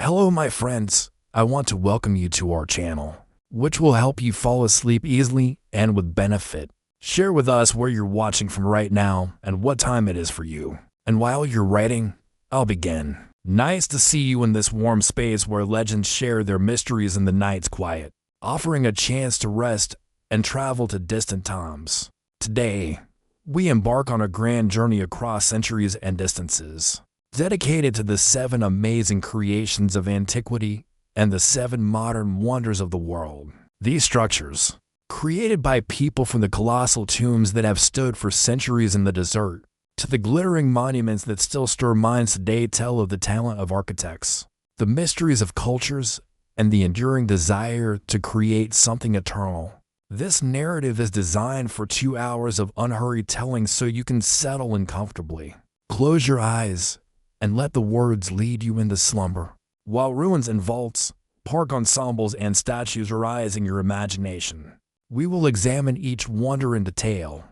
Hello my friends, I want to welcome you to our channel, which will help you fall asleep easily and with benefit. Share with us where you're watching from right now and what time it is for you. And while you're writing, I'll begin. Nice to see you in this warm space where legends share their mysteries in the night's quiet, offering a chance to rest and travel to distant times. Today, we embark on a grand journey across centuries and distances, dedicated to the 7 amazing creations of antiquity and the 7 modern wonders of the world. These structures, created by people from the colossal tombs that have stood for centuries in the desert, to the glittering monuments that still stir minds today, tell of the talent of architects, the mysteries of cultures, and the enduring desire to create something eternal. This narrative is designed for 2 hours of unhurried telling so you can settle in comfortably. Close your eyes and let the words lead you into slumber, while ruins and vaults, park ensembles, and statues arise in your imagination. We will examine each wonder in detail,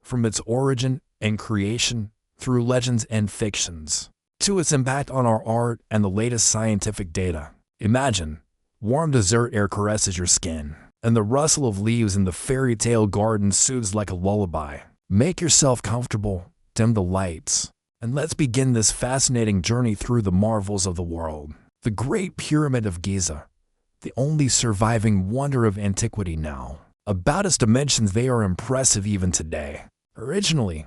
from its origin and creation through legends and fictions, to its impact on our art and the latest scientific data. Imagine warm desert air caresses your skin, and the rustle of leaves in the fairy tale garden soothes like a lullaby. Make yourself comfortable, dim the lights, and let's begin this fascinating journey through the marvels of the world. The Great Pyramid of Giza, the only surviving wonder of antiquity now. About its dimensions, they are impressive even today. Originally,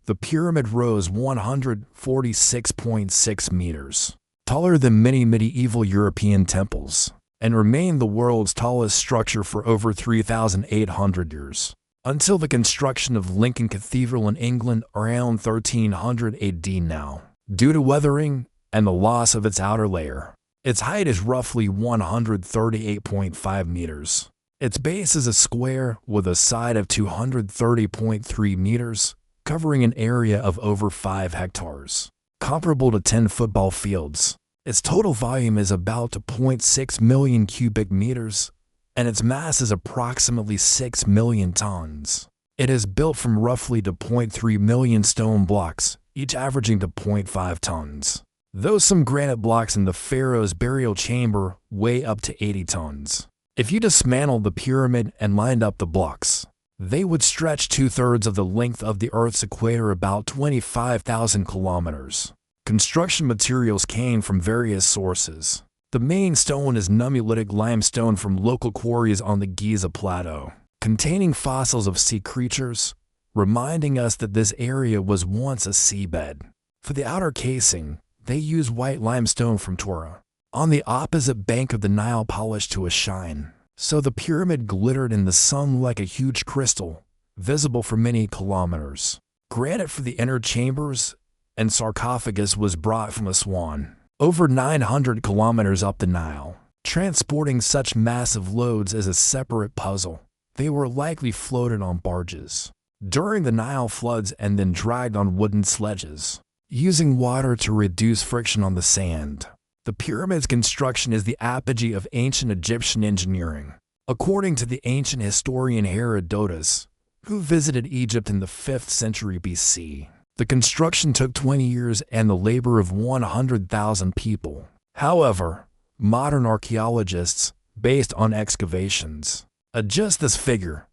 the pyramid rose 146.6 meters, taller than many medieval European temples, and remained the world's tallest structure for over 3,800 years, until the construction of Lincoln Cathedral in England around 1300 AD now. Due to weathering and the loss of its outer layer, its height is roughly 138.5 meters. Its base is a square with a side of 230.3 meters, covering an area of over 5 hectares, comparable to 10 football fields. Its total volume is about 0.6 million cubic meters, and its mass is approximately 6 million tons. It is built from roughly 0.3 million stone blocks, each averaging 0.5 tons, though some granite blocks in the pharaoh's burial chamber weigh up to 80 tons. If you dismantled the pyramid and lined up the blocks, they would stretch 2/3 of the length of the Earth's equator, about 25,000 kilometers. Construction materials came from various sources. The main stone is nummulitic limestone from local quarries on the Giza Plateau, containing fossils of sea creatures, reminding us that this area was once a seabed. For the outer casing, they use white limestone from Tora, on the opposite bank of the Nile, polished to a shine, so the pyramid glittered in the sun like a huge crystal, visible for many kilometers. Granite for the inner chambers and sarcophagus was brought from Aswan, over 900 kilometers up the Nile. Transporting such massive loads is a separate puzzle. They were likely floated on barges during the Nile floods and then dragged on wooden sledges, using water to reduce friction on the sand. The pyramid's construction is the apogee of ancient Egyptian engineering, according to the ancient historian Herodotus, who visited Egypt in the 5th century BC. The construction took 20 years and the labor of 100,000 people. However, modern archaeologists, based on excavations, adjust this figure.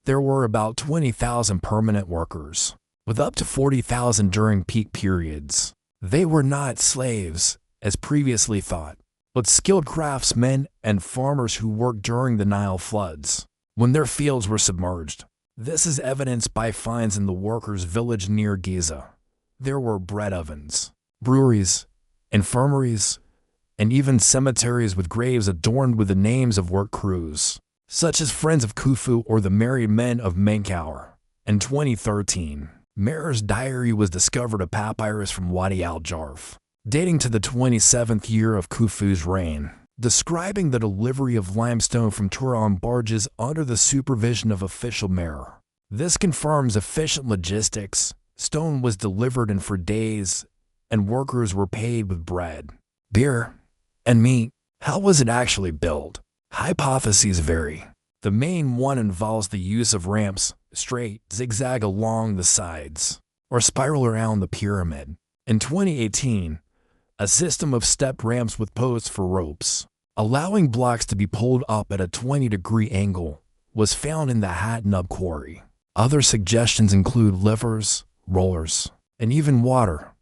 There were about 20,000 permanent workers, with up to 40,000 during peak periods. They were not slaves, as previously thought, but skilled craftsmen and farmers who worked during the Nile floods, when their fields were submerged. This is evidenced by finds in the workers' village near Giza. There were bread ovens, breweries, infirmaries, and even cemeteries with graves adorned with the names of work crews, such as Friends of Khufu or the Married Men of Menkaure. In 2013, Merer's diary was discovered, a papyrus from Wadi al-Jarf, dating to the 27th year of Khufu's reign, describing the delivery of limestone from Tura on barges under the supervision of official Merer. This confirms efficient logistics. Stone was delivered in for days, and workers were paid with bread, beer, and meat. How was it actually built? Hypotheses vary. The main one involves the use of ramps, straight, zigzag along the sides, or spiral around the pyramid. In 2018, a system of step ramps with posts for ropes, allowing blocks to be pulled up at a 20-degree angle, was found in the Hatnub quarry. Other suggestions include levers, rollers, and even water.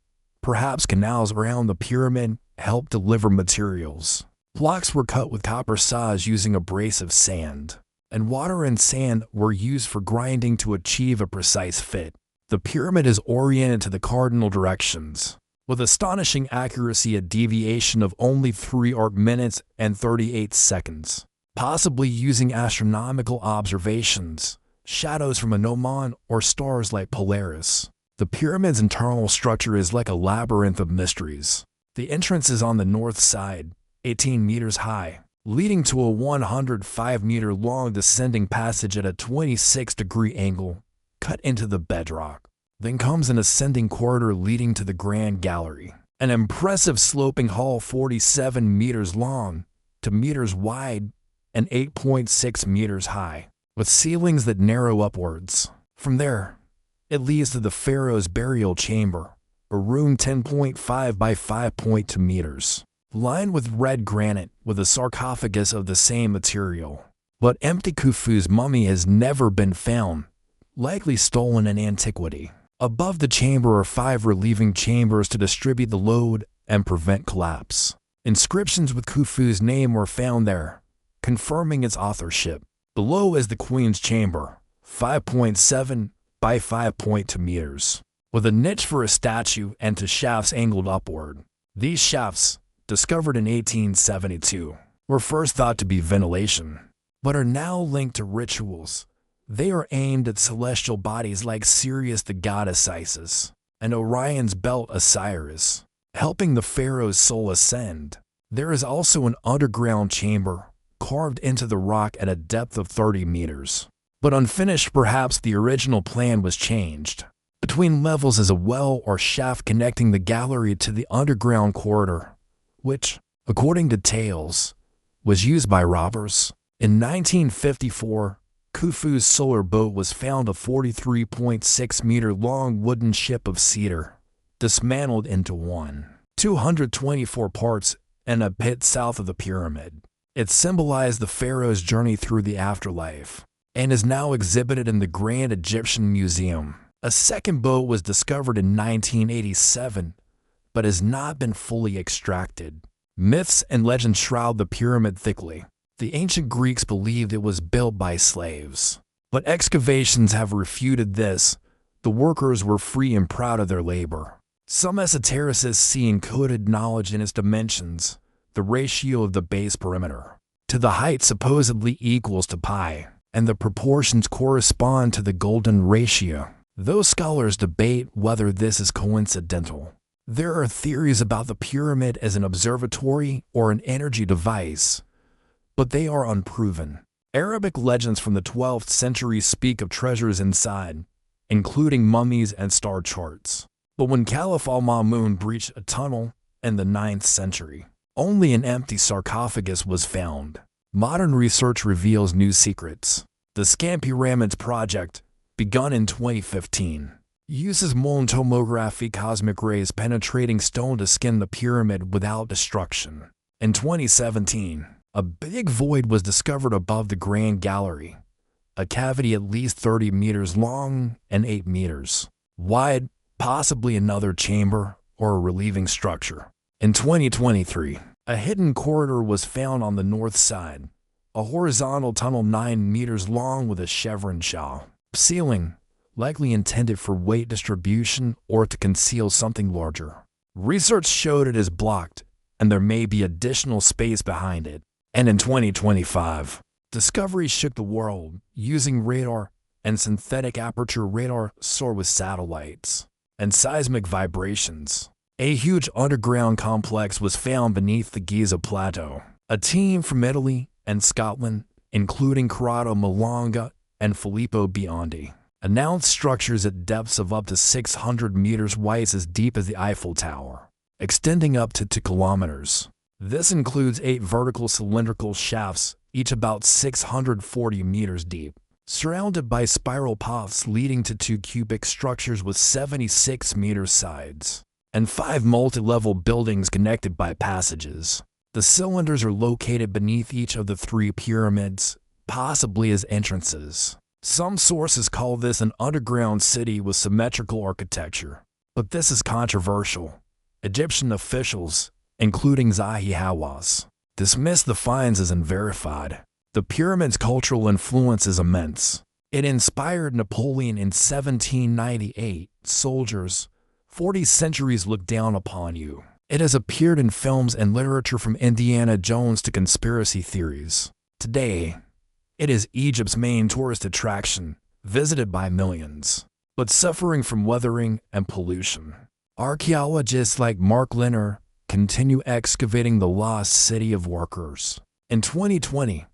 Perhaps canals around the pyramid helped deliver materials. Blocks were cut with copper saws using abrasive sand, and water and sand were used for grinding to achieve a precise fit. The pyramid is oriented to the cardinal directions, with astonishing accuracy, a deviation of only 3 arc minutes and 38 seconds, possibly using astronomical observations, shadows from Anoman, or stars like Polaris. The pyramid's internal structure is like a labyrinth of mysteries. The entrance is on the north side, 18 meters high, leading to a 105-meter-long descending passage at a 26-degree angle, cut into the bedrock. Then comes an ascending corridor leading to the Grand Gallery, an impressive sloping hall 47 meters long, 2 meters wide, and 8.6 meters high, with ceilings that narrow upwards. From there, it leads to the pharaoh's burial chamber, a room 10.5 by 5.2 meters, lined with red granite with a sarcophagus of the same material. But empty Khufu's mummy has never been found, likely stolen in antiquity. Above the chamber are 5 relieving chambers to distribute the load and prevent collapse. Inscriptions with Khufu's name were found there, confirming its authorship. Below is the Queen's Chamber, 5.7 by 5.2 meters, with a niche for a statue and 2 shafts angled upward. These shafts, discovered in 1872, were first thought to be ventilation, but are now linked to rituals. They are aimed at celestial bodies like Sirius the goddess Isis, and Orion's belt Osiris, helping the pharaoh's soul ascend. There is also an underground chamber, carved into the rock at a depth of 30 meters. But unfinished, perhaps the original plan was changed. Between levels is a well or shaft connecting the gallery to the underground corridor, which, according to tales, was used by robbers. In 1954, Khufu's solar boat was found, a 43.6-meter-long wooden ship of cedar, dismantled into 224 parts in a pit south of the pyramid. It symbolized the pharaoh's journey through the afterlife, and is now exhibited in the Grand Egyptian Museum. A second boat was discovered in 1987, but has not been fully extracted. Myths and legends shroud the pyramid thickly. The ancient Greeks believed it was built by slaves, but excavations have refuted this. The workers were free and proud of their labor. Some esotericists see encoded knowledge in its dimensions, the ratio of the base perimeter to the height supposedly equals to pi, and the proportions correspond to the golden ratio. Those scholars debate whether this is coincidental. There are theories about the pyramid as an observatory or an energy device, but they are unproven. Arabic legends from the 12th century speak of treasures inside, including mummies and star charts. But when Caliph al-Ma'mun breached a tunnel in the 9th century, only an empty sarcophagus was found. Modern research reveals new secrets. The Scampi Pyramids project, begun in 2015, uses molten tomography, cosmic rays penetrating stone to skin the pyramid without destruction. In 2017, a big void was discovered above the Grand Gallery, a cavity at least 30 meters long and 8 meters wide, possibly another chamber or a relieving structure. In 2023, a hidden corridor was found on the north side, a horizontal tunnel 9 meters long with a chevron shaft ceiling, likely intended for weight distribution or to conceal something larger. Research showed it is blocked, and there may be additional space behind it. And in 2025, discoveries shook the world using radar and synthetic aperture radar soar with satellites and seismic vibrations. A huge underground complex was found beneath the Giza Plateau. A team from Italy and Scotland, including Corrado Malonga and Filippo Biondi, announced structures at depths of up to 600 meters wide, as deep as the Eiffel Tower, extending up to 2 kilometers. This includes 8 vertical cylindrical shafts, each about 640 meters deep, surrounded by spiral paths leading to 2 cubic structures with 76 meter sides. and 5 multi-level buildings connected by passages. The cylinders are located beneath each of the 3 pyramids, possibly as entrances. Some sources call this an underground city with symmetrical architecture, but this is controversial. Egyptian officials, including Zahi Hawass, dismiss the finds as unverified. The pyramid's cultural influence is immense. It inspired Napoleon in 1798. Soldiers, 40 centuries look down upon you. It has appeared in films and literature from Indiana Jones to conspiracy theories. Today, it is Egypt's main tourist attraction, visited by millions, but suffering from weathering and pollution. Archaeologists like Mark Linner continue excavating the lost city of workers. In 2020,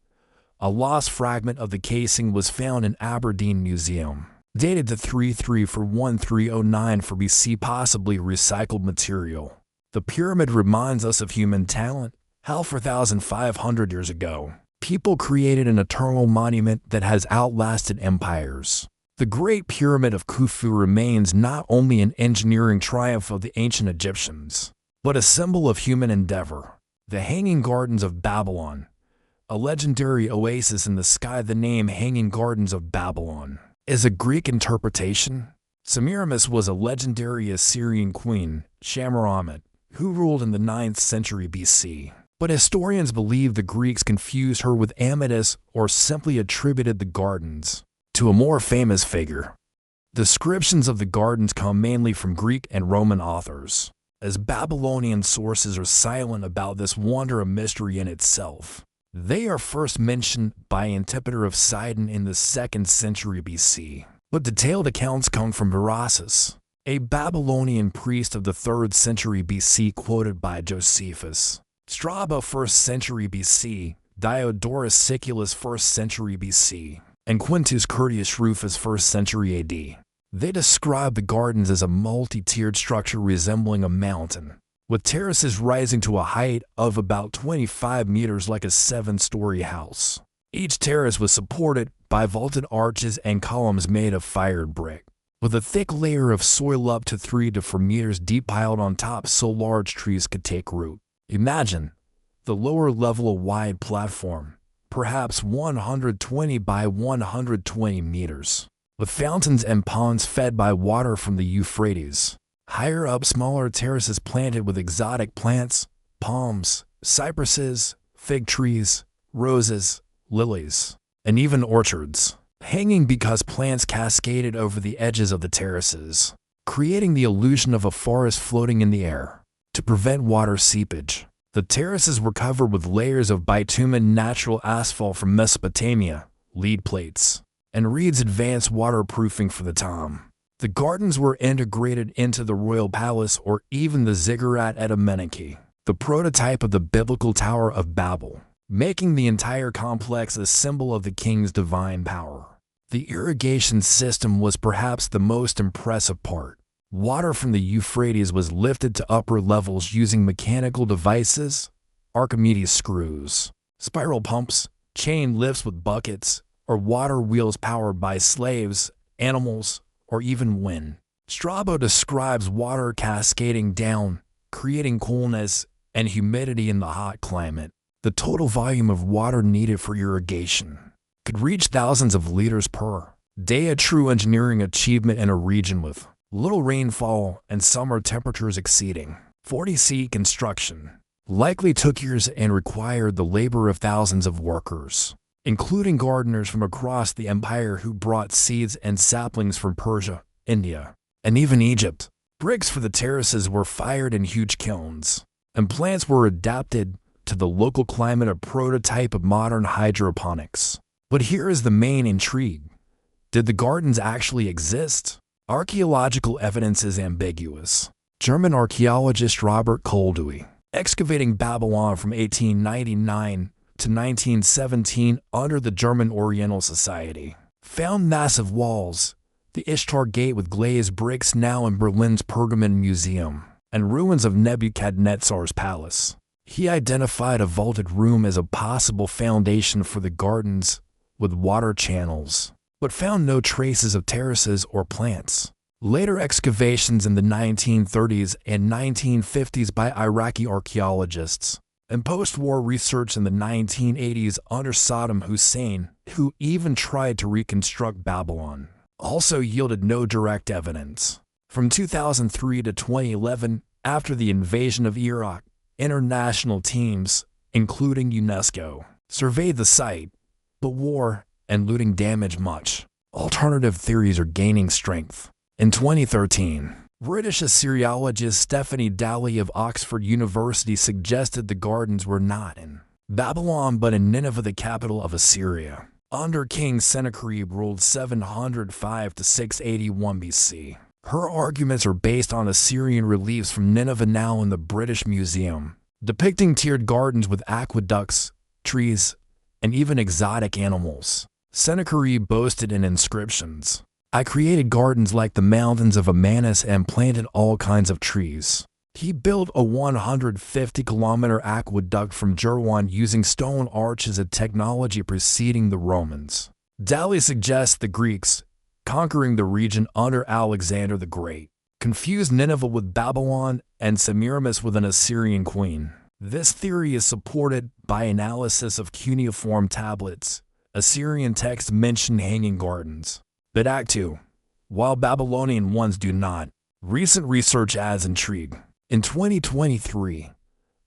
a lost fragment of the casing was found in Aberdeen Museum, dated to 1309 for BC, possibly recycled material. The pyramid reminds us of human talent. How 4,500 years ago, people created an eternal monument that has outlasted empires. The Great Pyramid of Khufu remains not only an engineering triumph of the ancient Egyptians, but a symbol of human endeavor. The Hanging Gardens of Babylon, a legendary oasis in the sky. The name Hanging Gardens of Babylon is a Greek interpretation. Semiramis was a legendary Assyrian queen, Shamaramet, who ruled in the 9th century BC. But historians believe the Greeks confused her with Ametis or simply attributed the gardens to a more famous figure. Descriptions of the gardens come mainly from Greek and Roman authors, as Babylonian sources are silent about this wonder, a mystery in itself. They are first mentioned by Antipater of Sidon in the 2nd century BC, but detailed accounts come from Berossus, a Babylonian priest of the 3rd century BC, quoted by Josephus. Strabo 1st century BC, Diodorus Siculus 1st century BC, and Quintus Curtius Rufus 1st century AD. They describe the gardens as a multi-tiered structure resembling a mountain, with terraces rising to a height of about 25 meters like a 7-story house. Each terrace was supported by vaulted arches and columns made of fired brick, with a thick layer of soil up to 3 to 4 meters deep piled on top so large trees could take root. Imagine the lower level, a wide platform, perhaps 120 by 120 meters, with fountains and ponds fed by water from the Euphrates. Higher up, smaller terraces planted with exotic plants, palms, cypresses, fig trees, roses, lilies, and even orchards, hanging because plants cascaded over the edges of the terraces, creating the illusion of a forest floating in the air. To prevent water seepage, the terraces were covered with layers of bitumen, natural asphalt from Mesopotamia, lead plates, and reeds, advanced waterproofing for the time. The gardens were integrated into the royal palace or even the ziggurat at Ameneki, the prototype of the biblical Tower of Babel, making the entire complex a symbol of the king's divine power. The irrigation system was perhaps the most impressive part. Water from the Euphrates was lifted to upper levels using mechanical devices, Archimedes screws, spiral pumps, chain lifts with buckets, or water wheels powered by slaves, animals, or even wind. Strabo describes water cascading down, creating coolness and humidity in the hot climate. The total volume of water needed for irrigation could reach thousands of liters per day, a true engineering achievement in a region with little rainfall and summer temperatures exceeding 40 C. Construction likely took years and required the labor of thousands of workers, including gardeners from across the empire who brought seeds and saplings from Persia, India, and even Egypt. Bricks for the terraces were fired in huge kilns, and plants were adapted to the local climate, a prototype of modern hydroponics. But here is the main intrigue. Did the gardens actually exist? Archaeological evidence is ambiguous. German archaeologist Robert Koldewey, excavating Babylon from 1899 to 1917 under the German Oriental Society, found massive walls, the Ishtar Gate with glazed bricks now in Berlin's Pergamon Museum, and ruins of Nebuchadnezzar's palace. He identified a vaulted room as a possible foundation for the gardens with water channels, but found no traces of terraces or plants. Later excavations in the 1930s and 1950s by Iraqi archaeologists, and post-war research in the 1980s under Saddam Hussein, who even tried to reconstruct Babylon, also yielded no direct evidence. From 2003 to 2011, after the invasion of Iraq, international teams, including UNESCO, surveyed the site, but war and looting damaged much. Alternative theories are gaining strength. In 2013, British Assyriologist Stephanie Daly of Oxford University suggested the gardens were not in Babylon but in Nineveh, the capital of Assyria, under King Sennacherib ruled 705 to 681 BC. Her arguments are based on Assyrian reliefs from Nineveh now in the British Museum, depicting tiered gardens with aqueducts, trees, and even exotic animals. Sennacherib boasted in inscriptions, "I created gardens like the mountains of Amanus and planted all kinds of trees." He built a 150-kilometer aqueduct from Jerwan using stone arches, a technology preceding the Romans. Daly suggests the Greeks, conquering the region under Alexander the Great, confused Nineveh with Babylon and Semiramis with an Assyrian queen. This theory is supported by analysis of cuneiform tablets. Assyrian texts mention hanging gardens, but Act 2, while Babylonian ones do not. Recent research adds intrigue. In 2023,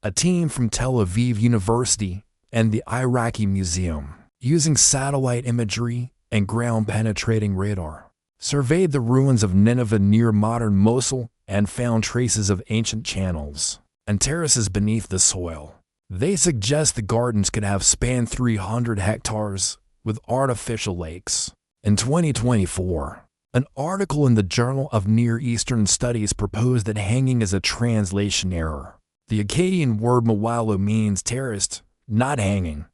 a team from Tel Aviv University and the Iraqi Museum, using satellite imagery and ground-penetrating radar, surveyed the ruins of Nineveh near modern Mosul and found traces of ancient channels and terraces beneath the soil. They suggest the gardens could have spanned 300 hectares with artificial lakes. In 2024, an article in the Journal of Near Eastern Studies proposed that hanging is a translation error. The Akkadian word mawalu means terraced, not hanging.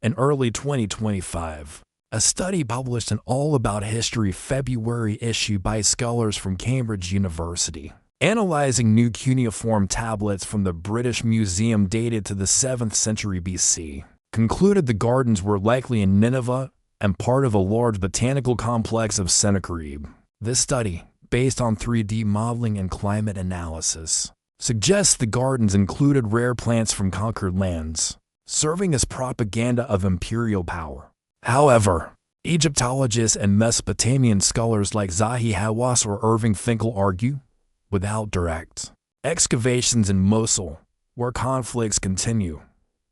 In early 2025, a study published in All About History February issue by scholars from Cambridge University, analyzing new cuneiform tablets from the British Museum dated to the 7th century BC, concluded the gardens were likely in Nineveh and part of a large botanical complex of Sennacherib. This study, based on 3D modeling and climate analysis, suggests the gardens included rare plants from conquered lands, serving as propaganda of imperial power. However, Egyptologists and Mesopotamian scholars like Zahi Hawass or Irving Finkel argue, without direct excavations in Mosul, where conflicts continue,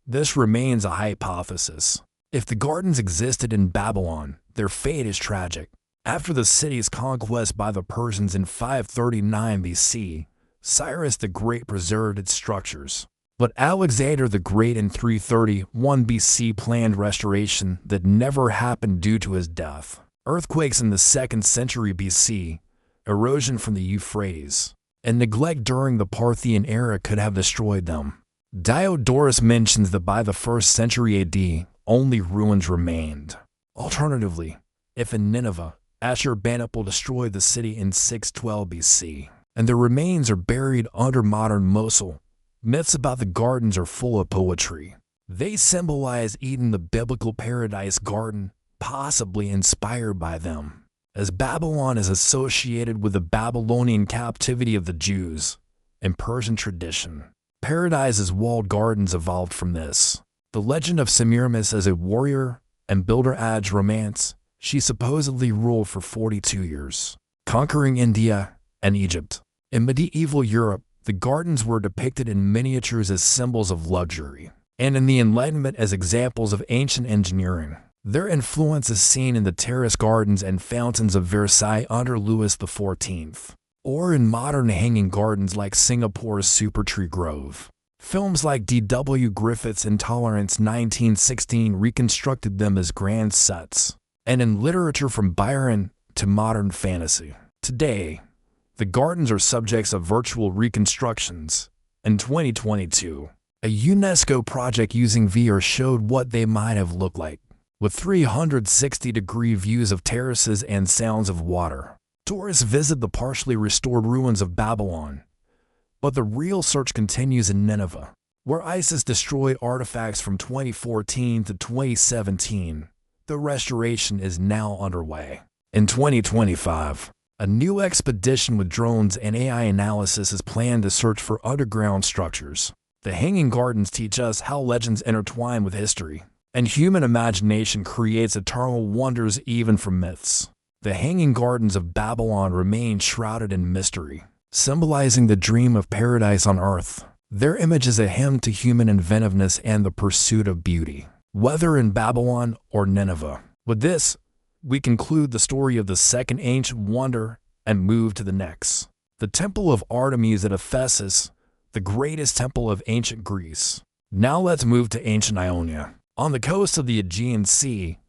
this remains a hypothesis. If the gardens existed in Babylon, their fate is tragic. After the city's conquest by the Persians in 539 BC, Cyrus the Great preserved its structures. But Alexander the Great in 331 BC planned restoration that never happened due to his death. Earthquakes in the 2nd century BC, erosion from the Euphrates, and neglect during the Parthian era could have destroyed them. Diodorus mentions that by the 1st century AD, only ruins remained. Alternatively, if in Nineveh, Ashurbanipal destroyed the city in 612 BC, and the remains are buried under modern Mosul, myths about the gardens are full of poetry. They symbolize Eden, the biblical paradise garden, possibly inspired by them. As Babylon is associated with the Babylonian captivity of the Jews and Persian tradition, Paradise's walled gardens evolved from this. The legend of Semiramis as a warrior and builder adds romance. She supposedly ruled for 42 years, conquering India and Egypt. In medieval Europe, the gardens were depicted in miniatures as symbols of luxury, and in the Enlightenment as examples of ancient engineering. Their influence is seen in the terrace gardens and fountains of Versailles under Louis XIV, or in modern hanging gardens like Singapore's Supertree Grove. Films like D.W. Griffith's Intolerance 1916 reconstructed them as grand sets, and in literature from Byron to modern fantasy. Today, the gardens are subjects of virtual reconstructions. In 2022, a UNESCO project using VR showed what they might have looked like, with 360-degree views of terraces and sounds of water. Tourists visit the partially restored ruins of Babylon, but the real search continues in Nineveh, where ISIS destroyed artifacts from 2014 to 2017. The restoration is now underway. In 2025, A new expedition with drones and AI analysis is planned to search for underground structures. The Hanging Gardens teach us how legends intertwine with history, and human imagination creates eternal wonders even from myths. The Hanging Gardens of Babylon remain shrouded in mystery, symbolizing the dream of paradise on earth. Their image is a hymn to human inventiveness and the pursuit of beauty, whether in Babylon or Nineveh. With this, we conclude the story of the second ancient wonder and move to the next. The Temple of Artemis at Ephesus, the greatest temple of ancient Greece. Now let's move to ancient Ionia, on the coast of the Aegean Sea,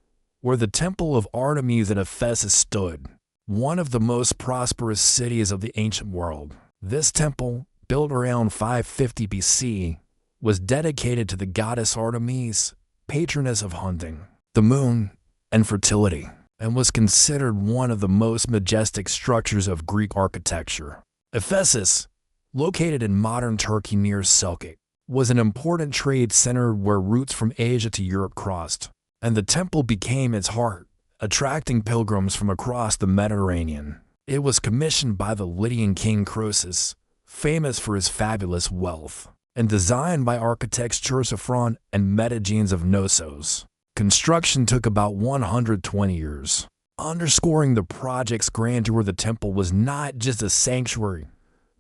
where the Temple of Artemis at Ephesus stood, one of the most prosperous cities of the ancient world. This temple, built around 550 BC, was dedicated to the goddess Artemis, patroness of hunting, the moon, and fertility, and was considered one of the most majestic structures of Greek architecture. Ephesus, located in modern Turkey near Selçuk, was an important trade center where routes from Asia to Europe crossed, and the temple became its heart, attracting pilgrims from across the Mediterranean. It was commissioned by the Lydian king Croesus, famous for his fabulous wealth, and designed by architects Chersophron and Metagenes of Knossos. Construction took about 120 years. Underscoring the project's grandeur, the temple was not just a sanctuary,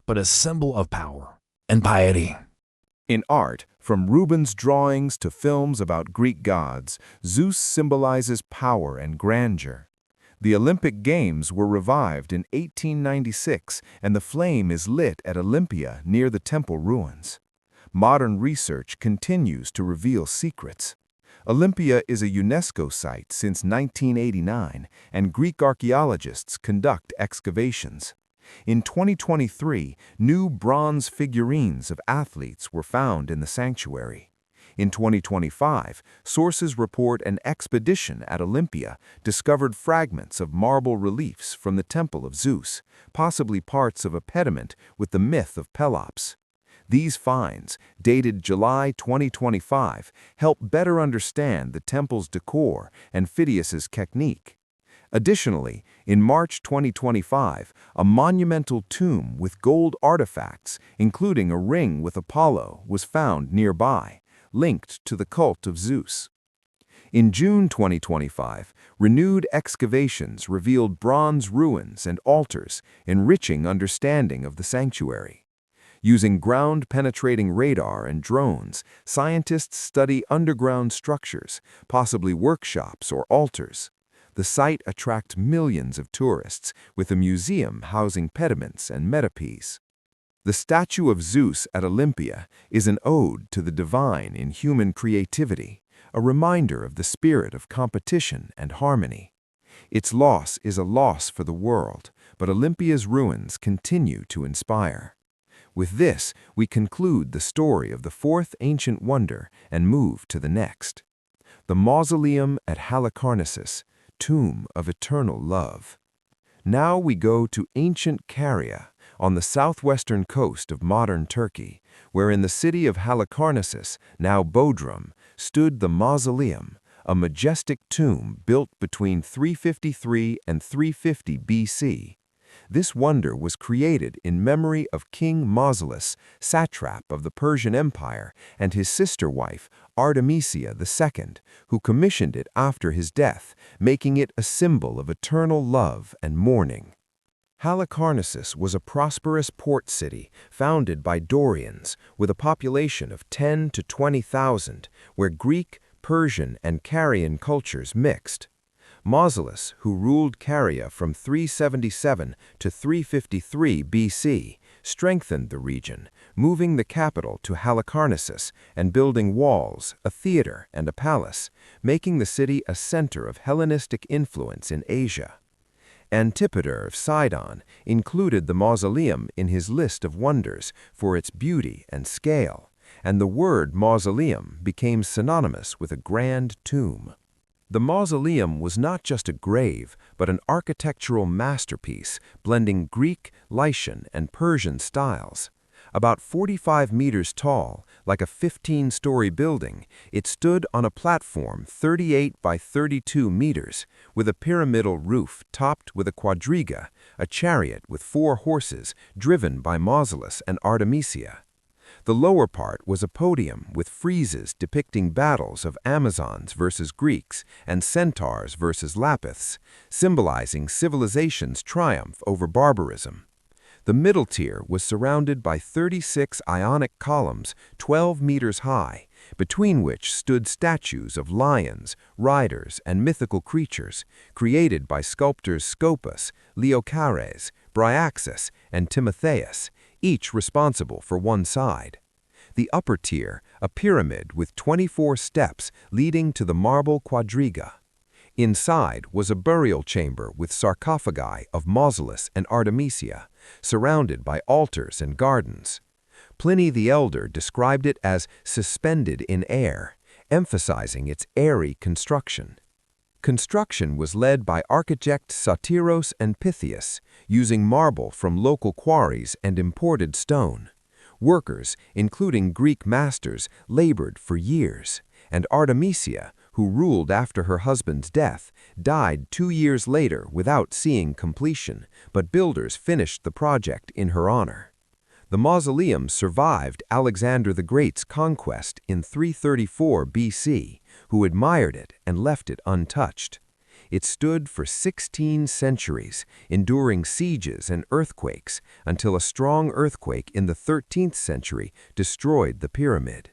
but a symbol of power and piety. In art, from Rubens' drawings to films about Greek gods, Zeus symbolizes power and grandeur. The Olympic Games were revived in 1896, and the flame is lit at Olympia near the temple ruins. Modern research continues to reveal secrets. Olympia is a UNESCO site since 1989, and Greek archaeologists conduct excavations. In 2023, new bronze figurines of athletes were found in the sanctuary. In 2025, sources report an expedition at Olympia discovered fragments of marble reliefs from the Temple of Zeus, possibly parts of a pediment with the myth of Pelops. These finds, dated July 2025, help better understand the temple's decor and Phidias's technique. Additionally, in March 2025, a monumental tomb with gold artifacts, including a ring with Apollo, was found nearby, linked to the cult of Zeus. In June 2025, renewed excavations revealed bronze ruins and altars, enriching understanding of the sanctuary. Using ground-penetrating radar and drones, scientists study underground structures, possibly workshops or altars. The site attracts millions of tourists, with a museum housing pediments and metopes. The statue of Zeus at Olympia is an ode to the divine in human creativity, a reminder of the spirit of competition and harmony. Its loss is a loss for the world, but Olympia's ruins continue to inspire. With this, we conclude the story of the fourth ancient wonder and move to the next. The mausoleum at Halicarnassus, tomb of eternal love. Now we go to ancient Caria, on the southwestern coast of modern Turkey, where in the city of Halicarnassus, now Bodrum, stood the mausoleum, a majestic tomb built between 353 and 350 BC. This wonder was created in memory of King Mausolus, satrap of the Persian Empire, and his sister wife, Artemisia II, who commissioned it after his death, making it a symbol of eternal love and mourning. Halicarnassus was a prosperous port city founded by Dorians with a population of 10 to 20,000, where Greek, Persian, and Carian cultures mixed. Mausolus, who ruled Caria from 377 to 353 BC, strengthened the region, moving the capital to Halicarnassus and building walls, a theater, and a palace, making the city a center of Hellenistic influence in Asia. Antipater of Sidon included the mausoleum in his list of wonders for its beauty and scale, and the word mausoleum became synonymous with a grand tomb. The mausoleum was not just a grave, but an architectural masterpiece blending Greek, Lycian, and Persian styles. About 45 meters tall, like a 15-story building, it stood on a platform 38 by 32 meters, with a pyramidal roof topped with a quadriga, a chariot with 4 horses driven by Mausolus and Artemisia. The lower part was a podium with friezes depicting battles of Amazons versus Greeks and centaurs versus Lapiths, symbolizing civilization's triumph over barbarism. The middle tier was surrounded by 36 Ionic columns 12 meters high, between which stood statues of lions, riders, and mythical creatures, created by sculptors Scopas, Leochares, Bryaxis, and Timotheus, each responsible for one side. The upper tier, a pyramid with 24 steps leading to the marble quadriga. Inside was a burial chamber with sarcophagi of Mausolus and Artemisia, surrounded by altars and gardens. Pliny the Elder described it as suspended in air, emphasizing its airy construction. Construction was led by architects Sotiros and Pythias, using marble from local quarries and imported stone. Workers, including Greek masters, labored for years, and Artemisia, who ruled after her husband's death, died 2 years later without seeing completion, but builders finished the project in her honor. The mausoleum survived Alexander the Great's conquest in 334 BC, who admired it and left it untouched. It stood for 16 centuries, enduring sieges and earthquakes, until a strong earthquake in the 13th century destroyed the pyramid.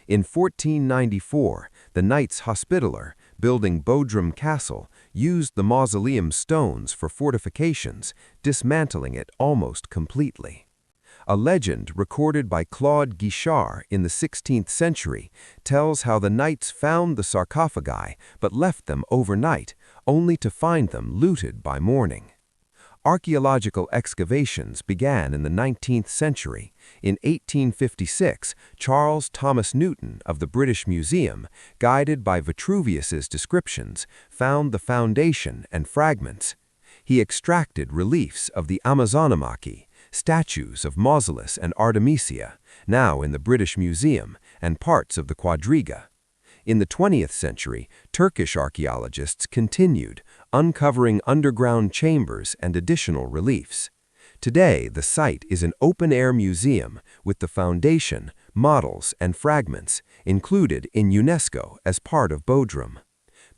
In 1494, the Knights Hospitaller, building Bodrum Castle, used the mausoleum stones for fortifications, dismantling it almost completely. A legend recorded by Claude Guichard in the 16th century tells how the knights found the sarcophagi but left them overnight, only to find them looted by morning. Archaeological excavations began in the 19th century. In 1856, Charles Thomas Newton of the British Museum, guided by Vitruvius's descriptions, found the foundation and fragments. He extracted reliefs of the Amazonomachy, statues of Mausolus and Artemisia, now in the British Museum, and parts of the quadriga. In the 20th century, Turkish archaeologists continued, uncovering underground chambers and additional reliefs. Today, the site is an open-air museum with the foundation, models, and fragments included in UNESCO as part of Bodrum.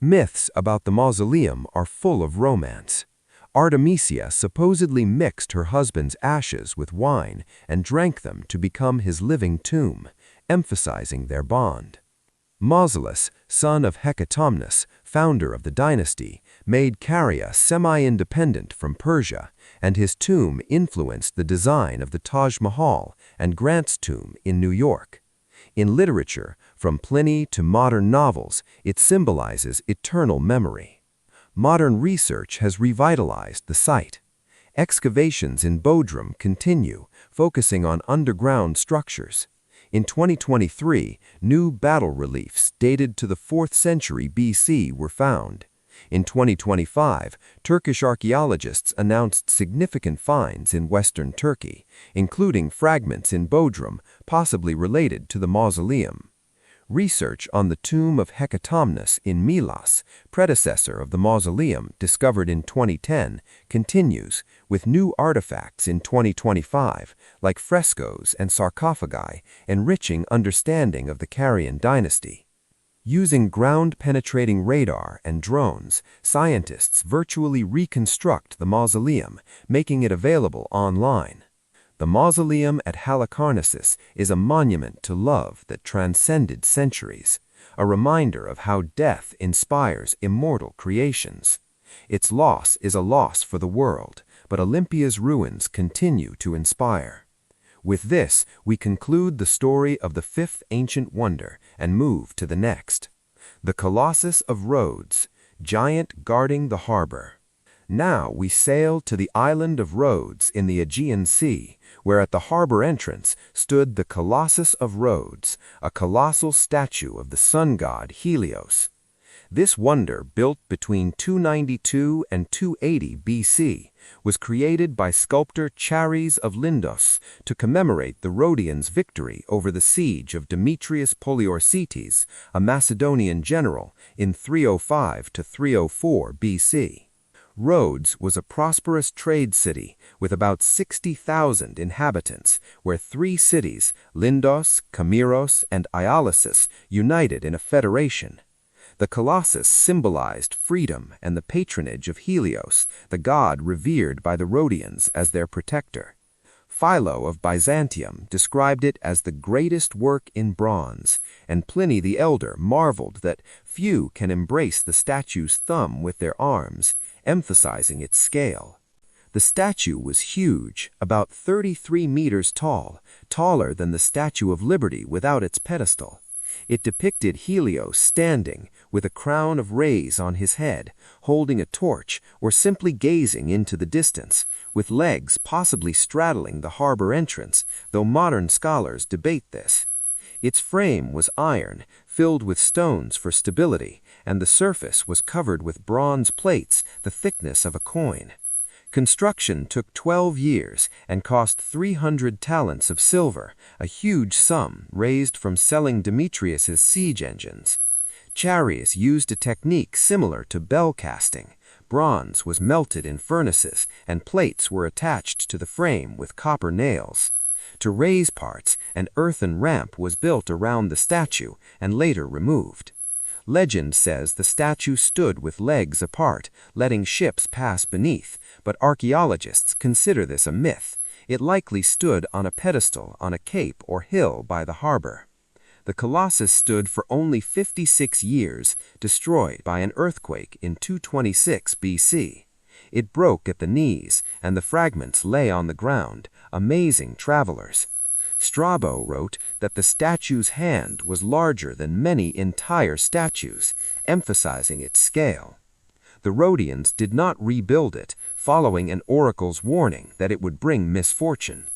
Myths about the mausoleum are full of romance. Artemisia supposedly mixed her husband's ashes with wine and drank them to become his living tomb, emphasizing their bond. Mausolus, son of Hecatomnus, founder of the dynasty, made Caria semi-independent from Persia, and his tomb influenced the design of the Taj Mahal and Grant's tomb in New York. In literature, from Pliny to modern novels, it symbolizes eternal memory. Modern research has revitalized the site. Excavations in Bodrum continue, focusing on underground structures. In 2023, new battle reliefs dated to the 4th century BC were found. In 2025, Turkish archaeologists announced significant finds in western Turkey, including fragments in Bodrum, possibly related to the mausoleum. Research on the tomb of Hecatomnus in Milas, predecessor of the mausoleum discovered in 2010, continues, with new artifacts in 2025, like frescoes and sarcophagi, enriching understanding of the Carian dynasty. Using ground-penetrating radar and drones, scientists virtually reconstruct the mausoleum, making it available online. The mausoleum at Halicarnassus is a monument to love that transcended centuries, a reminder of how death inspires immortal creations. Its loss is a loss for the world, but Olympia's ruins continue to inspire. With this, we conclude the story of the 5th ancient wonder and move to the next. The Colossus of Rhodes, giant guarding the harbor. Now we sail to the island of Rhodes in the Aegean Sea, where at the harbor entrance stood the Colossus of Rhodes, a colossal statue of the sun god Helios. This wonder, built between 292 and 280 BC, was created by sculptor Chares of Lindos to commemorate the Rhodians' victory over the siege of Demetrius Poliorcetes, a Macedonian general, in 305 to 304 BC. Rhodes was a prosperous trade city with about 60,000 inhabitants, where three cities, Lindos, Camiros, and Iolasus, united in a federation. The Colossus symbolized freedom and the patronage of Helios, the god revered by the Rhodians as their protector. Philo of Byzantium described it as the greatest work in bronze, and Pliny the Elder marveled that few can embrace the statue's thumb with their arms, emphasizing its scale. The statue was huge, about 33 meters tall, taller than the Statue of Liberty without its pedestal. It depicted Helios standing, with a crown of rays on his head, holding a torch, or simply gazing into the distance, with legs possibly straddling the harbor entrance, though modern scholars debate this. Its frame was iron, filled with stones for stability, and the surface was covered with bronze plates the thickness of a coin. Construction took 12 years and cost 300 talents of silver, a huge sum raised from selling Demetrius's siege engines. Chares used a technique similar to bell casting. Bronze was melted in furnaces, and plates were attached to the frame with copper nails. To raise parts, an earthen ramp was built around the statue and later removed. Legend says the statue stood with legs apart, letting ships pass beneath, but archaeologists consider this a myth. It likely stood on a pedestal on a cape or hill by the harbor. The Colossus stood for only 56 years, destroyed by an earthquake in 226 BC. It broke at the knees, and the fragments lay on the ground, amazing travelers. Strabo wrote that the statue's hand was larger than many entire statues, emphasizing its scale. The Rhodians did not rebuild it, following an oracle's warning that it would bring misfortune.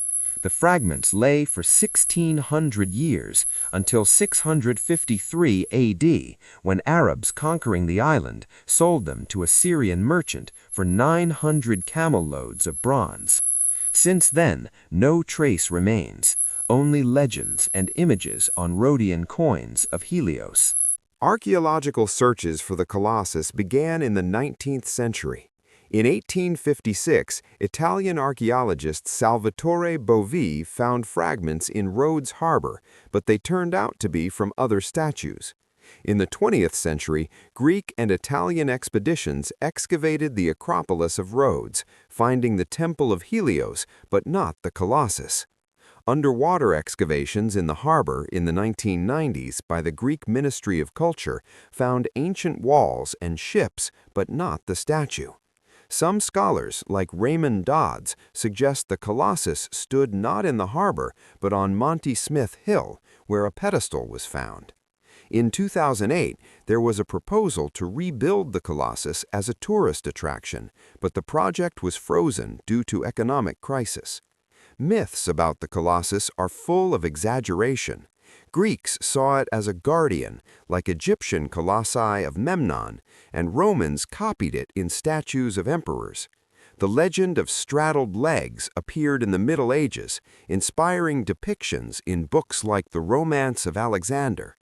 The fragments lay for 1,600 years, until 653 AD, when Arabs conquering the island sold them to a Syrian merchant for 900 camel loads of bronze. Since then, no trace remains, only legends and images on Rhodian coins of Helios. Archaeological searches for the Colossus began in the 19th century. In 1856, Italian archaeologist Salvatore Bovi found fragments in Rhodes Harbor, but they turned out to be from other statues. In the 20th century, Greek and Italian expeditions excavated the Acropolis of Rhodes, finding the Temple of Helios, but not the Colossus. Underwater excavations in the harbor in the 1990s by the Greek Ministry of Culture found ancient walls and ships, but not the statue. Some scholars, like Raymond Dodds, suggest the Colossus stood not in the harbor, but on Monty Smith Hill, where a pedestal was found. In 2008, there was a proposal to rebuild the Colossus as a tourist attraction, but the project was frozen due to economic crisis. Myths about the Colossus are full of exaggeration. Greeks saw it as a guardian, like Egyptian colossi of Memnon, and Romans copied it in statues of emperors. The legend of straddled legs appeared in the Middle Ages, inspiring depictions in books like The Romance of Alexander.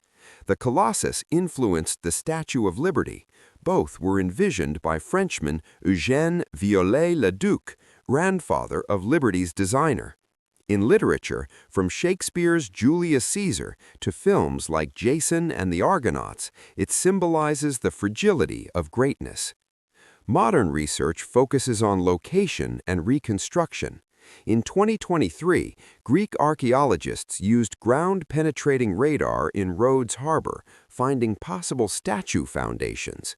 The Colossus influenced the Statue of Liberty. Both were envisioned by Frenchman Eugène Viollet-le-Duc, grandfather of Liberty's designer. In literature, from Shakespeare's Julius Caesar to films like Jason and the Argonauts, it symbolizes the fragility of greatness. Modern research focuses on location and reconstruction. In 2023, Greek archaeologists used ground-penetrating radar in Rhodes Harbor, finding possible statue foundations.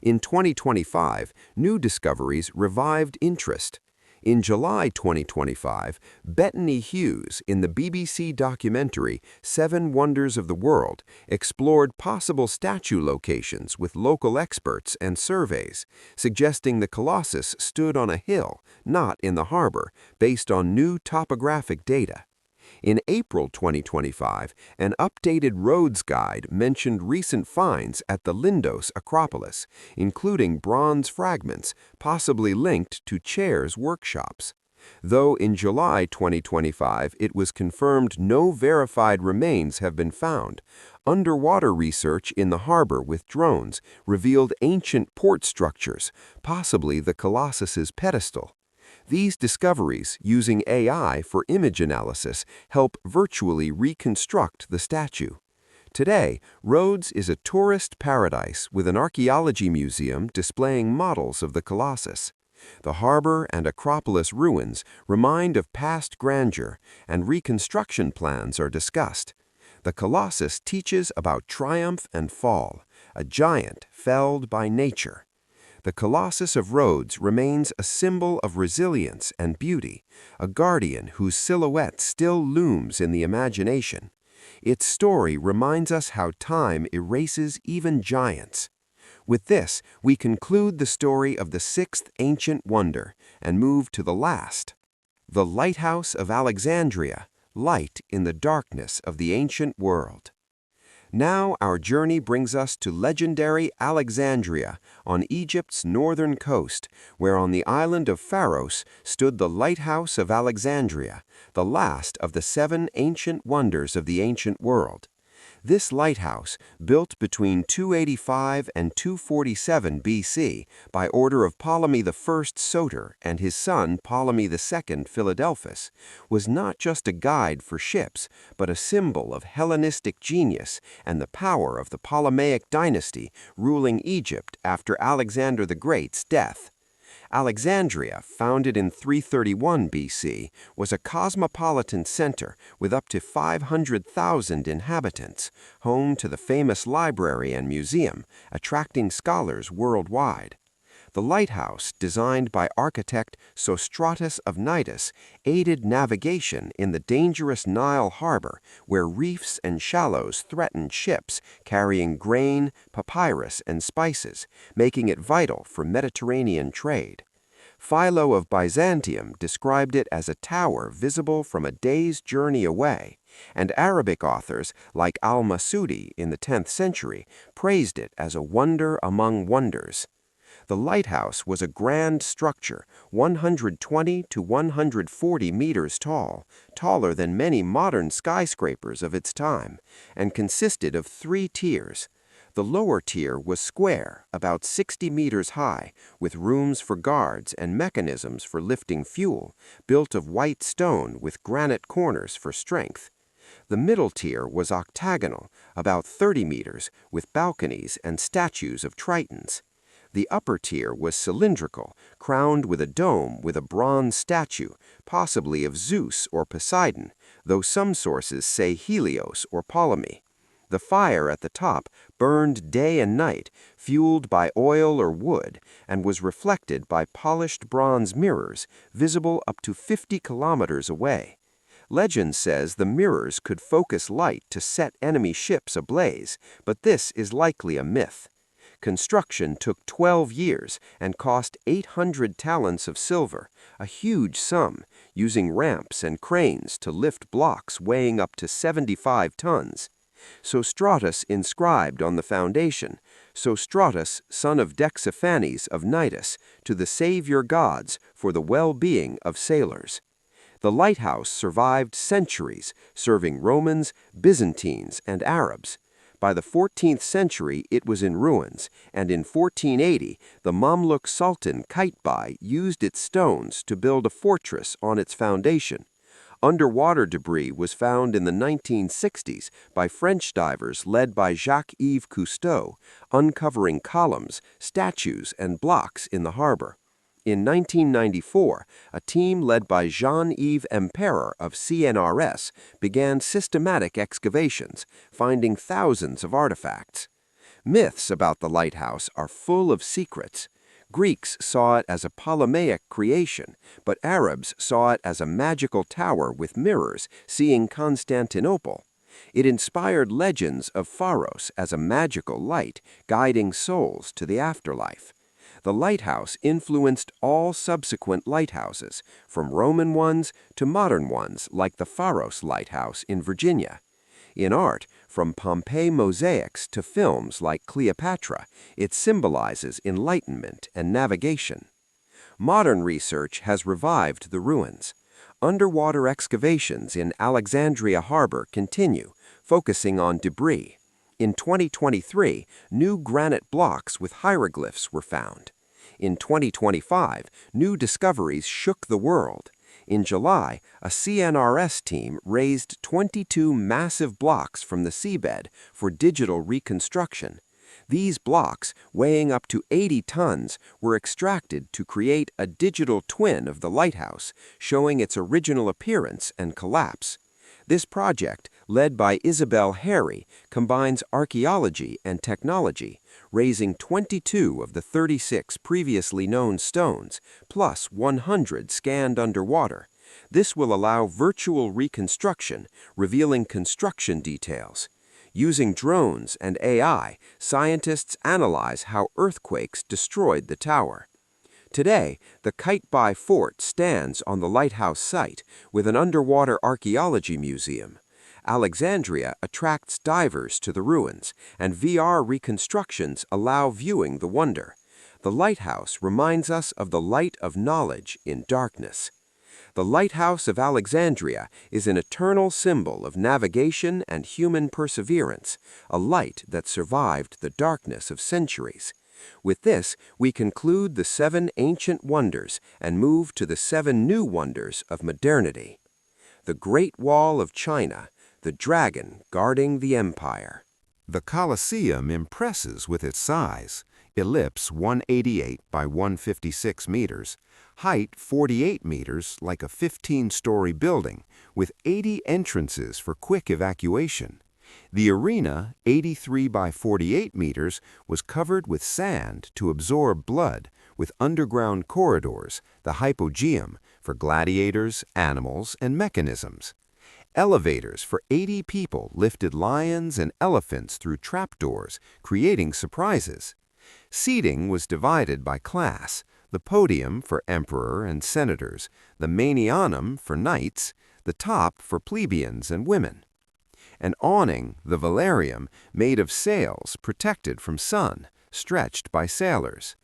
In 2025, new discoveries revived interest. In July 2025, Bettany Hughes, in the BBC documentary 7 Wonders of the World, explored possible statue locations with local experts and surveys, suggesting the Colossus stood on a hill, not in the harbor, based on new topographic data. In April 2025, an updated Rhodes guide mentioned recent finds at the Lindos Acropolis, including bronze fragments, possibly linked to Chair's workshops. Though in July 2025 it was confirmed no verified remains have been found, underwater research in the harbor with drones revealed ancient port structures, possibly the Colossus's pedestal. These discoveries, using AI for image analysis, help virtually reconstruct the statue. Today, Rhodes is a tourist paradise with an archaeology museum displaying models of the Colossus. The harbor and Acropolis ruins remind of past grandeur, and reconstruction plans are discussed. The Colossus teaches about triumph and fall, a giant felled by nature. The Colossus of Rhodes remains a symbol of resilience and beauty, a guardian whose silhouette still looms in the imagination. Its story reminds us how time erases even giants. With this, we conclude the story of the sixth ancient wonder and move to the last. The Lighthouse of Alexandria, light in the darkness of the ancient world. Now our journey brings us to legendary Alexandria on Egypt's northern coast, where on the island of Pharos stood the Lighthouse of Alexandria, the last of the 7 ancient wonders of the ancient world. This lighthouse, built between 285 and 247 BC by order of Ptolemy I Soter and his son Ptolemy II Philadelphus, was not just a guide for ships, but a symbol of Hellenistic genius and the power of the Ptolemaic dynasty ruling Egypt after Alexander the Great's death. Alexandria, founded in 331 BC, was a cosmopolitan center with up to 500,000 inhabitants, home to the famous library and museum, attracting scholars worldwide. The lighthouse, designed by architect Sostratus of Cnidus, aided navigation in the dangerous Nile harbor, where reefs and shallows threatened ships carrying grain, papyrus, and spices, making it vital for Mediterranean trade. Philo of Byzantium described it as a tower visible from a day's journey away, and Arabic authors like al-Masudi in the 10th century praised it as a wonder among wonders. The lighthouse was a grand structure, 120 to 140 meters tall, taller than many modern skyscrapers of its time, and consisted of 3 tiers. The lower tier was square, about 60 meters high, with rooms for guards and mechanisms for lifting fuel, built of white stone with granite corners for strength. The middle tier was octagonal, about 30 meters, with balconies and statues of Tritons. The upper tier was cylindrical, crowned with a dome with a bronze statue, possibly of Zeus or Poseidon, though some sources say Helios or Ptolemy. The fire at the top burned day and night, fueled by oil or wood, and was reflected by polished bronze mirrors, visible up to 50 kilometers away. Legend says the mirrors could focus light to set enemy ships ablaze, but this is likely a myth. Construction took 12 years and cost 800 talents of silver, a huge sum, using ramps and cranes to lift blocks weighing up to 75 tons. Sostratus inscribed on the foundation, Sostratus, son of Dexiphanes of Cnidus, to the savior gods for the well-being of sailors. The lighthouse survived centuries, serving Romans, Byzantines, and Arabs. By the 14th century, it was in ruins, and in 1480, the Mamluk Sultan Qaitbay used its stones to build a fortress on its foundation. Underwater debris was found in the 1960s by French divers led by Jacques-Yves Cousteau, uncovering columns, statues, and blocks in the harbor. In 1994, a team led by Jean-Yves Emperor of CNRS began systematic excavations, finding thousands of artifacts. Myths about the lighthouse are full of secrets. Greeks saw it as a Ptolemaic creation, but Arabs saw it as a magical tower with mirrors, seeing Constantinople. It inspired legends of Pharos as a magical light, guiding souls to the afterlife. The lighthouse influenced all subsequent lighthouses, from Roman ones to modern ones like the Pharos Lighthouse in Virginia. In art, from Pompeii mosaics to films like Cleopatra, it symbolizes enlightenment and navigation. Modern research has revived the ruins. Underwater excavations in Alexandria Harbor continue, focusing on debris. In 2023, new granite blocks with hieroglyphs were found. In 2025, new discoveries shook the world. In July, a CNRS team raised 22 massive blocks from the seabed for digital reconstruction. These blocks, weighing up to 80 tons, were extracted to create a digital twin of the lighthouse, showing its original appearance and collapse. This project, led by Isabel Harry, combines archaeology and technology, raising 22 of the 36 previously known stones, plus 100 scanned underwater. This will allow virtual reconstruction, revealing construction details. Using drones and AI, scientists analyze how earthquakes destroyed the tower. Today, the Kite-Bai Fort stands on the lighthouse site with an underwater archaeology museum. Alexandria attracts divers to the ruins, and VR reconstructions allow viewing the wonder. The lighthouse reminds us of the light of knowledge in darkness. The Lighthouse of Alexandria is an eternal symbol of navigation and human perseverance, a light that survived the darkness of centuries. With this, we conclude the 7 ancient wonders and move to the 7 new wonders of modernity. The Great Wall of China, the dragon guarding the empire. The Colosseum impresses with its size, ellipse 188 by 156 meters, height 48 meters like a 15-story building, with 80 entrances for quick evacuation. The arena, 83 by 48 meters, was covered with sand to absorb blood, with underground corridors, the hypogeum, for gladiators, animals, and mechanisms. Elevators for 80 people lifted lions and elephants through trapdoors, creating surprises. Seating was divided by class, the podium for emperor and senators, the mainianum for knights, the top for plebeians and women. An awning, the velarium, made of sails protected from sun, stretched by sailors.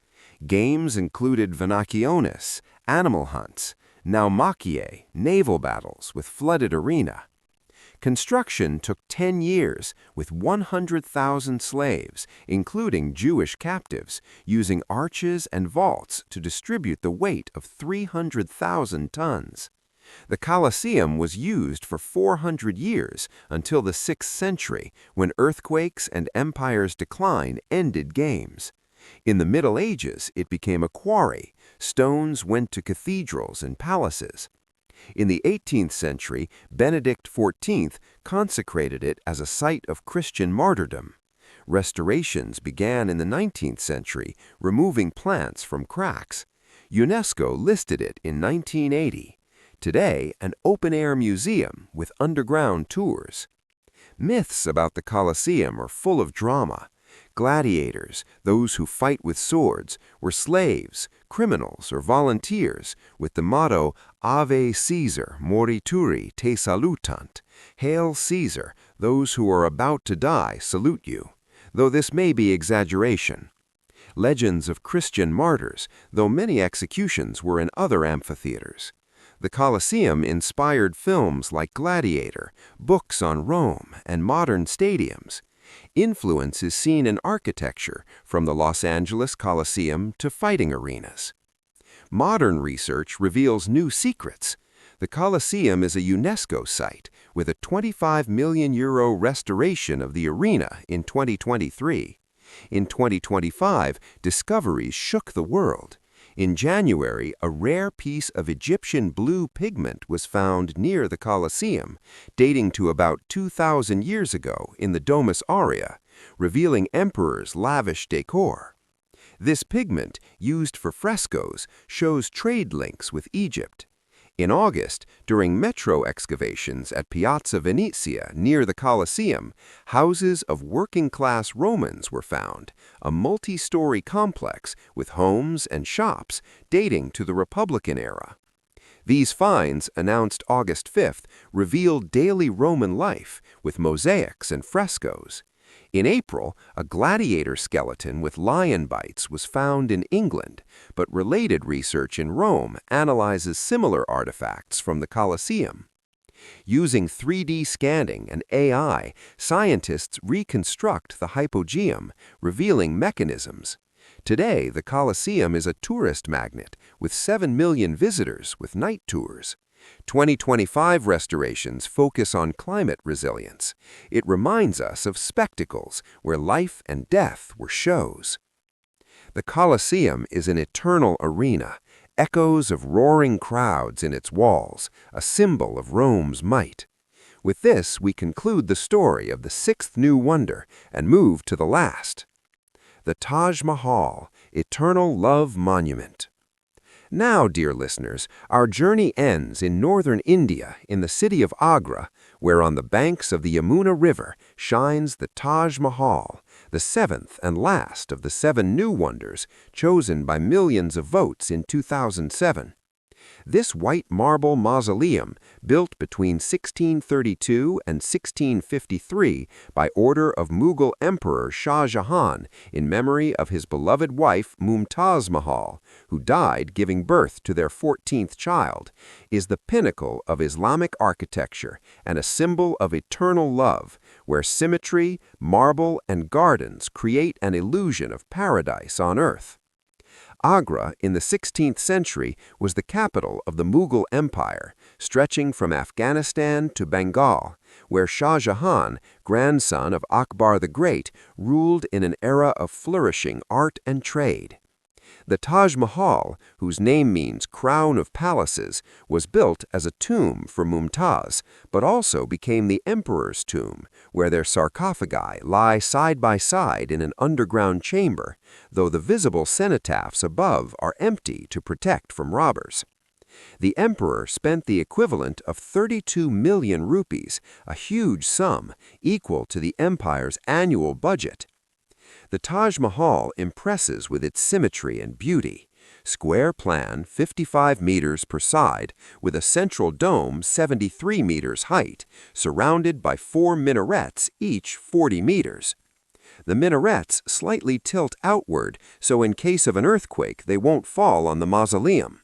Games included vanaciones, animal hunts, naumachia, naval battles with flooded arena. Construction took 10 years with 100,000 slaves, including Jewish captives, using arches and vaults to distribute the weight of 300,000 tons. The Colosseum was used for 400 years until the 6th century, when earthquakes and empire's decline ended games. In the Middle Ages, it became a quarry. Stones went to cathedrals and palaces. In the 18th century, Benedict XIV consecrated it as a site of Christian martyrdom. Restorations began in the 19th century, removing plants from cracks. UNESCO listed it in 1980. Today, an open-air museum with underground tours. Myths about the Colosseum are full of drama. Gladiators, those who fight with swords, were slaves, criminals, or volunteers, with the motto Ave Caesar, morituri te salutant. Hail Caesar, those who are about to die salute you, though this may be exaggeration. Legends of Christian martyrs, though many executions were in other amphitheaters. The Colosseum inspired films like Gladiator, books on Rome, and modern stadiums. Influence is seen in architecture, from the Los Angeles Coliseum to fighting arenas. Modern research reveals new secrets. The Colosseum is a UNESCO site, with a €25 million restoration of the arena in 2023. In 2025, discoveries shook the world. In January, a rare piece of Egyptian blue pigment was found near the Colosseum, dating to about 2,000 years ago in the Domus Aurea, revealing emperors' lavish decor. This pigment, used for frescoes, shows trade links with Egypt. In August, during metro excavations at Piazza Venezia near the Colosseum, houses of working-class Romans were found, a multi-story complex with homes and shops dating to the Republican era. These finds, announced August 5th, revealed daily Roman life with mosaics and frescoes. In April, a gladiator skeleton with lion bites was found in England, but related research in Rome analyzes similar artifacts from the Colosseum. Using 3D scanning and AI, scientists reconstruct the hypogeum, revealing mechanisms. Today, the Colosseum is a tourist magnet with 7 million visitors with night tours. 2025 restorations focus on climate resilience. It reminds us of spectacles where life and death were shows. The Colosseum is an eternal arena, echoes of roaring crowds in its walls, a symbol of Rome's might. With this, we conclude the story of the sixth new wonder and move to the last. The Taj Mahal, Eternal Love Monument. Now, dear listeners, our journey ends in northern India in the city of Agra, where on the banks of the Yamuna River shines the Taj Mahal, the seventh and last of the 7 new wonders chosen by millions of votes in 2007. This white marble mausoleum, built between 1632 and 1653 by order of Mughal Emperor Shah Jahan in memory of his beloved wife Mumtaz Mahal, who died giving birth to their 14th child, is the pinnacle of Islamic architecture and a symbol of eternal love, where symmetry, marble, and gardens create an illusion of paradise on earth. Agra, in the 16th century, was the capital of the Mughal Empire, stretching from Afghanistan to Bengal, where Shah Jahan, grandson of Akbar the Great, ruled in an era of flourishing art and trade. The Taj Mahal, whose name means crown of palaces, was built as a tomb for Mumtaz, but also became the emperor's tomb, where their sarcophagi lie side by side in an underground chamber, though the visible cenotaphs above are empty to protect from robbers. The emperor spent the equivalent of 32 million rupees, a huge sum, equal to the empire's annual budget. The Taj Mahal impresses with its symmetry and beauty. Square plan, 55 meters per side, with a central dome 73 meters height, surrounded by 4 minarets, each 40 meters. The minarets slightly tilt outward, so in case of an earthquake they won't fall on the mausoleum.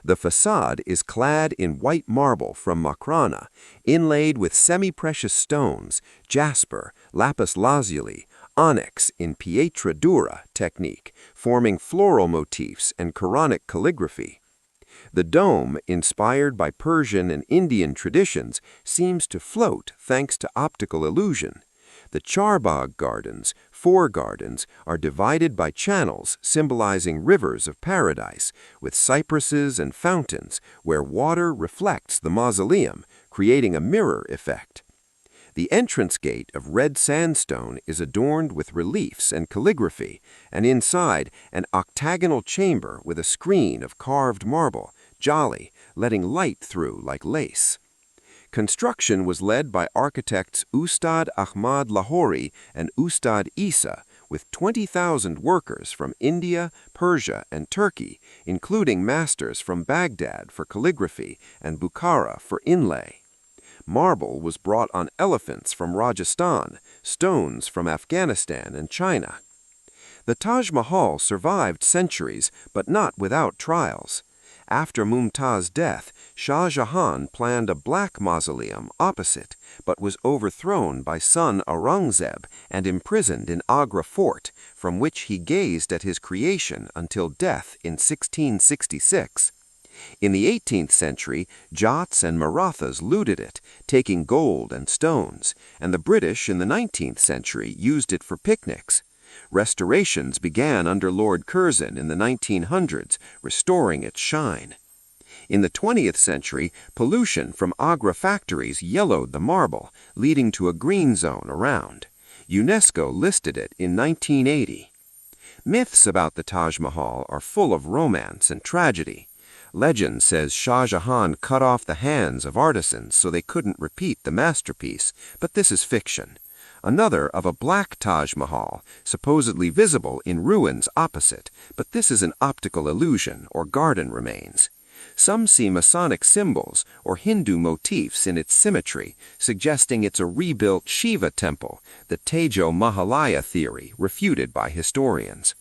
The facade is clad in white marble from Makrana, inlaid with semi-precious stones, jasper, lapis lazuli, onyx in pietra dura technique, forming floral motifs and Quranic calligraphy. The dome, inspired by Persian and Indian traditions, seems to float thanks to optical illusion. The Charbagh Gardens, 4 gardens, are divided by channels symbolizing rivers of paradise, with cypresses and fountains where water reflects the mausoleum, creating a mirror effect. The entrance gate of red sandstone is adorned with reliefs and calligraphy, and inside an octagonal chamber with a screen of carved marble, jolly, letting light through like lace. Construction was led by architects Ustad Ahmad Lahori and Ustad Isa, with 20,000 workers from India, Persia, and Turkey, including masters from Baghdad for calligraphy and Bukhara for inlay. Marble was brought on elephants from Rajasthan, stones from Afghanistan and China. The Taj Mahal survived centuries, but not without trials. After Mumtaz's death, Shah Jahan planned a black mausoleum opposite, but was overthrown by son Aurangzeb and imprisoned in Agra Fort, from which he gazed at his creation until death in 1666. In the 18th century, Jats and Marathas looted it, taking gold and stones, and the British in the 19th century used it for picnics. Restorations began under Lord Curzon in the 1900s, restoring its shine. In the 20th century, pollution from Agra factories yellowed the marble, leading to a green zone around. UNESCO listed it in 1980. Myths about the Taj Mahal are full of romance and tragedy. Legend says Shah Jahan cut off the hands of artisans so they couldn't repeat the masterpiece, but this is fiction. Another of a black Taj Mahal, supposedly visible in ruins opposite, but this is an optical illusion or garden remains. Some see Masonic symbols or Hindu motifs in its symmetry, suggesting it's a rebuilt Shiva temple, the Tejo Mahalaya theory refuted by historians.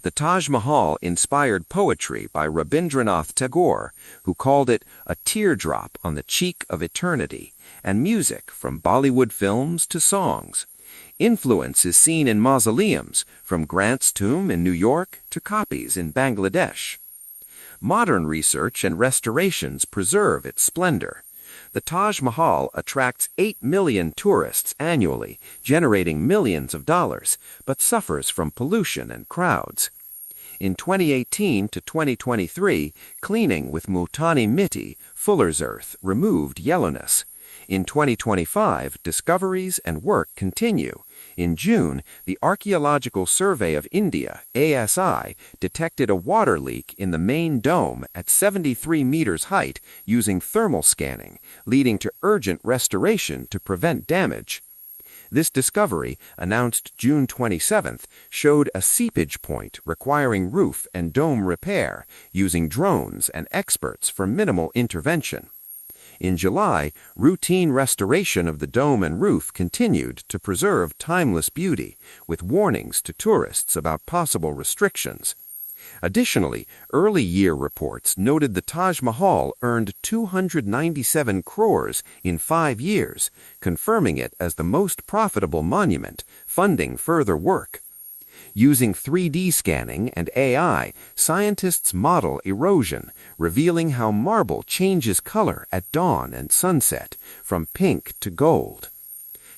The Taj Mahal inspired poetry by Rabindranath Tagore, who called it a teardrop on the cheek of eternity, and music from Bollywood films to songs. Influence is seen in mausoleums, from Grant's tomb in New York to copies in Bangladesh. Modern research and restorations preserve its splendor. The Taj Mahal attracts 8 million tourists annually, generating millions of dollars, but suffers from pollution and crowds. In 2018 to 2023, cleaning with Multani Mitti, Fuller's Earth, removed yellowness. In 2025, discoveries and work continue. In June, the Archaeological Survey of India, ASI, detected a water leak in the main dome at 73 meters height using thermal scanning, leading to urgent restoration to prevent damage. This discovery, announced June 27th, showed a seepage point requiring roof and dome repair, using drones and experts for minimal intervention. In July, routine restoration of the dome and roof continued to preserve timeless beauty, with warnings to tourists about possible restrictions. Additionally, early year reports noted the Taj Mahal earned 297 crores in 5 years, confirming it as the most profitable monument, funding further work. Using 3D scanning and AI, scientists model erosion, revealing how marble changes color at dawn and sunset, from pink to gold.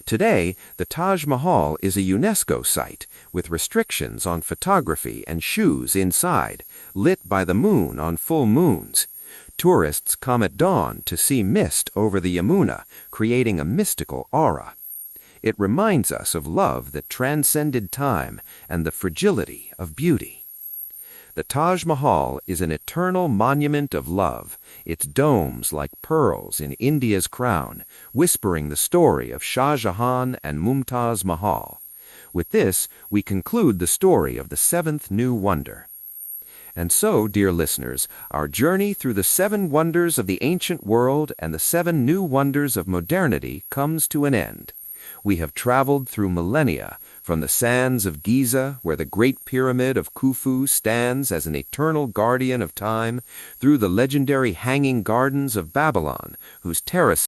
Today, the Taj Mahal is a UNESCO site, with restrictions on photography and shoes inside, lit by the moon on full moons. Tourists come at dawn to see mist over the Yamuna, creating a mystical aura. It reminds us of love that transcended time and the fragility of beauty. The Taj Mahal is an eternal monument of love, its domes like pearls in India's crown, whispering the story of Shah Jahan and Mumtaz Mahal. With this, we conclude the story of the seventh new wonder. And so, dear listeners, our journey through the 7 wonders of the ancient world and the 7 new wonders of modernity comes to an end. We have traveled through millennia, from the sands of Giza, where the Great Pyramid of Khufu stands as an eternal guardian of time, through the legendary Hanging Gardens of Babylon, whose terraces